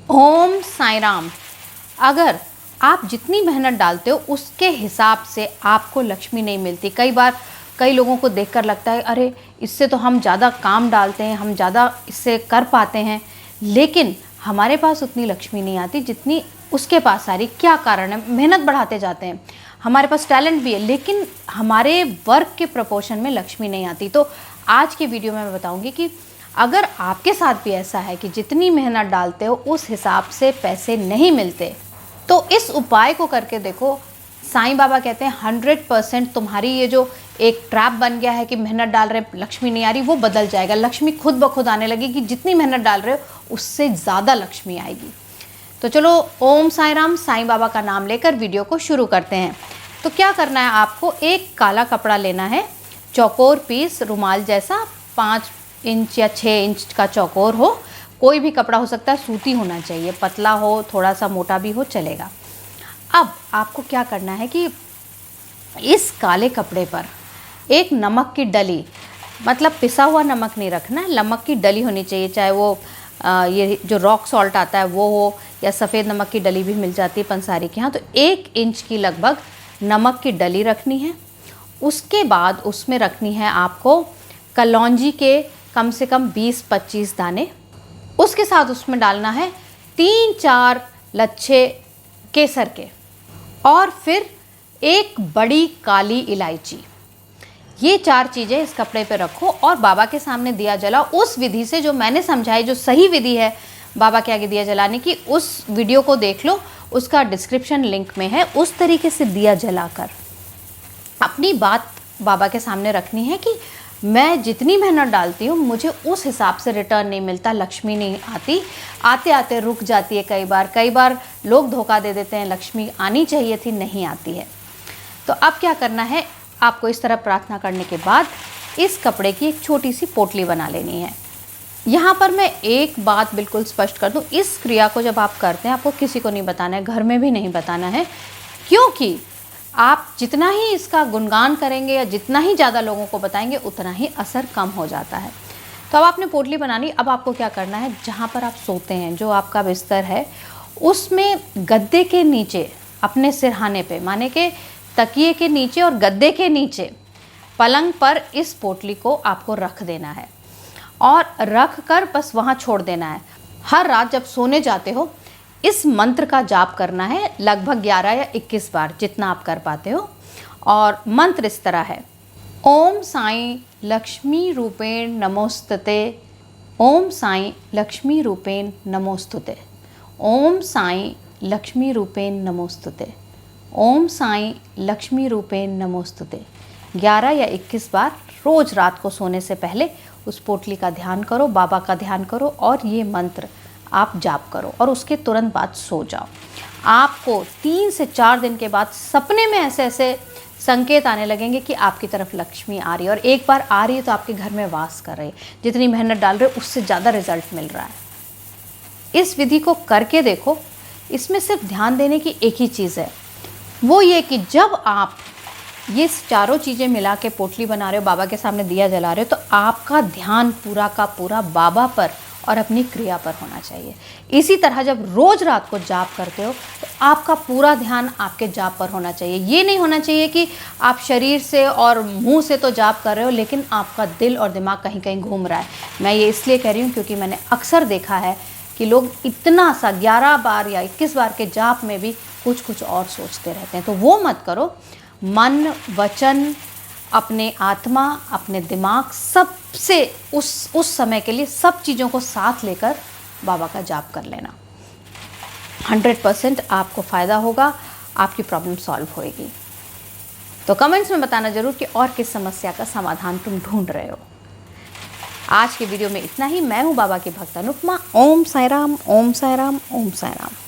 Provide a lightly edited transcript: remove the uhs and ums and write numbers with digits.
ओम साईं राम। अगर आप जितनी मेहनत डालते हो उसके हिसाब से आपको लक्ष्मी नहीं मिलती। कई बार कई लोगों को देखकर लगता है अरे इससे तो हम ज़्यादा काम डालते हैं, हम ज़्यादा इससे कर पाते हैं, लेकिन हमारे पास उतनी लक्ष्मी नहीं आती जितनी उसके पास आ रही। क्या कारण है? मेहनत बढ़ाते जाते हैं, हमारे पास टैलेंट भी है, लेकिन हमारे वर्क के प्रोपोर्शन में लक्ष्मी नहीं आती। तो आज के वीडियो में मैं बताऊंगी कि अगर आपके साथ भी ऐसा है कि जितनी मेहनत डालते हो उस हिसाब से पैसे नहीं मिलते, तो इस उपाय को करके देखो। साईं बाबा कहते हैं 100% तुम्हारी ये जो एक ट्रैप बन गया है कि मेहनत डाल रहे लक्ष्मी नहीं आ रही, वो बदल जाएगा। लक्ष्मी खुद ब खुद आने लगेगी। जितनी मेहनत डाल रहे हो उससे ज़्यादा लक्ष्मी आएगी। तो चलो ओम साईं राम, साईं बाबा का नाम लेकर वीडियो को शुरू करते हैं। तो क्या करना है, आपको एक काला कपड़ा लेना है, चौकोर पीस, रुमाल जैसा, 5 इंच या 6 इंच का चौकोर हो, कोई भी कपड़ा हो सकता है, सूती होना चाहिए, पतला हो, थोड़ा सा मोटा भी हो चलेगा। अब आपको क्या करना है कि इस काले कपड़े पर एक नमक की डली, मतलब पिसा हुआ नमक नहीं रखना है, नमक की डली होनी चाहिए। चाहे वो ये जो रॉक सॉल्ट आता है वो हो, या सफ़ेद नमक की डली भी मिल जाती है पंसारी के यहाँ। तो 1 इंच की लगभग नमक की डली रखनी है। उसके बाद उसमें रखनी है आपको कलौंजी के कम से कम 20-25 दाने। उसके साथ उसमें डालना है 3-4 लच्छे केसर के, और फिर एक बड़ी काली इलायची। ये 4 चीज़ें इस कपड़े पे रखो और बाबा के सामने दिया जलाओ उस विधि से जो मैंने समझाई, जो सही विधि है बाबा के आगे दिया जलाने की। उस वीडियो को देख लो, उसका डिस्क्रिप्शन लिंक में है। उस तरीके से दिया जलाकर अपनी बात बाबा के सामने रखनी है कि मैं जितनी मेहनत डालती हूँ मुझे उस हिसाब से रिटर्न नहीं मिलता, लक्ष्मी नहीं आती, आते आते रुक जाती है। कई बार लोग धोखा दे देते हैं, लक्ष्मी आनी चाहिए थी, नहीं आती है। तो अब क्या करना है, आपको इस तरह प्रार्थना करने के बाद इस कपड़े की एक छोटी सी पोटली बना लेनी है। यहाँ पर मैं एक बात बिल्कुल स्पष्ट कर दूँ, इस क्रिया को जब आप करते हैं आपको किसी को नहीं बताना है, घर में भी नहीं बताना है, क्योंकि आप जितना ही इसका गुणगान करेंगे या जितना ही ज़्यादा लोगों को बताएंगे उतना ही असर कम हो जाता है। तो अब आपने पोटली बना ली। अब आपको क्या करना है, जहाँ पर आप सोते हैं, जो आपका बिस्तर है, उसमें गद्दे के नीचे, अपने सिरहाने पे, माने कि तकिए के नीचे और गद्दे के नीचे, पलंग पर इस पोटली को आपको रख देना है और रख कर बस वहाँ छोड़ देना है। हर रात जब सोने जाते हो इस मंत्र का जाप करना है, लगभग 11 या 21 बार, जितना आप कर पाते हो। और मंत्र इस तरह है: ओम साईं लक्ष्मी रूपेण नमोस्तुते, ओम साईं लक्ष्मी रूपेण नमोस्तुते, ओम साईं लक्ष्मी रूपेण नमोस्तुते, ओम साईं लक्ष्मी रूपेण नमोस्तुते। 11 या 21 बार रोज़ रात को सोने से पहले उस पोटली का ध्यान करो, बाबा का ध्यान करो और ये मंत्र आप जाप करो और उसके तुरंत बाद सो जाओ। आपको 3 से 4 दिन के बाद सपने में ऐसे ऐसे संकेत आने लगेंगे कि आपकी तरफ लक्ष्मी आ रही है, और एक बार आ रही है तो आपके घर में वास कर रही है। जितनी मेहनत डाल रहे हो उससे ज़्यादा रिजल्ट मिल रहा है। इस विधि को करके देखो। इसमें सिर्फ ध्यान देने की एक ही चीज़ है, वो ये कि जब आप ये चारों चीज़ें मिला के पोटली बना रहे हो, बाबा के सामने दिया जला रहे हो, तो आपका ध्यान पूरा का पूरा बाबा पर और अपनी क्रिया पर होना चाहिए। इसी तरह जब रोज़ रात को जाप करते हो तो आपका पूरा ध्यान आपके जाप पर होना चाहिए। ये नहीं होना चाहिए कि आप शरीर से और मुंह से तो जाप कर रहे हो लेकिन आपका दिल और दिमाग कहीं कहीं घूम रहा है। मैं ये इसलिए कह रही हूँ क्योंकि मैंने अक्सर देखा है कि लोग इतना सा 11 बार या 21 बार के जाप में भी कुछ और सोचते रहते हैं। तो वो मत करो। मन, वचन, अपने आत्मा, अपने दिमाग, सबसे उस समय के लिए सब चीज़ों को साथ लेकर बाबा का जाप कर लेना। 100% आपको फ़ायदा होगा, आपकी प्रॉब्लम सॉल्व होएगी। तो कमेंट्स में बताना ज़रूर कि और किस समस्या का समाधान तुम ढूंढ रहे हो। आज के वीडियो में इतना ही। मैं हूँ बाबा की भक्त अनुपमा। ओम साईं राम, ओम साईं राम, ओम साईं राम।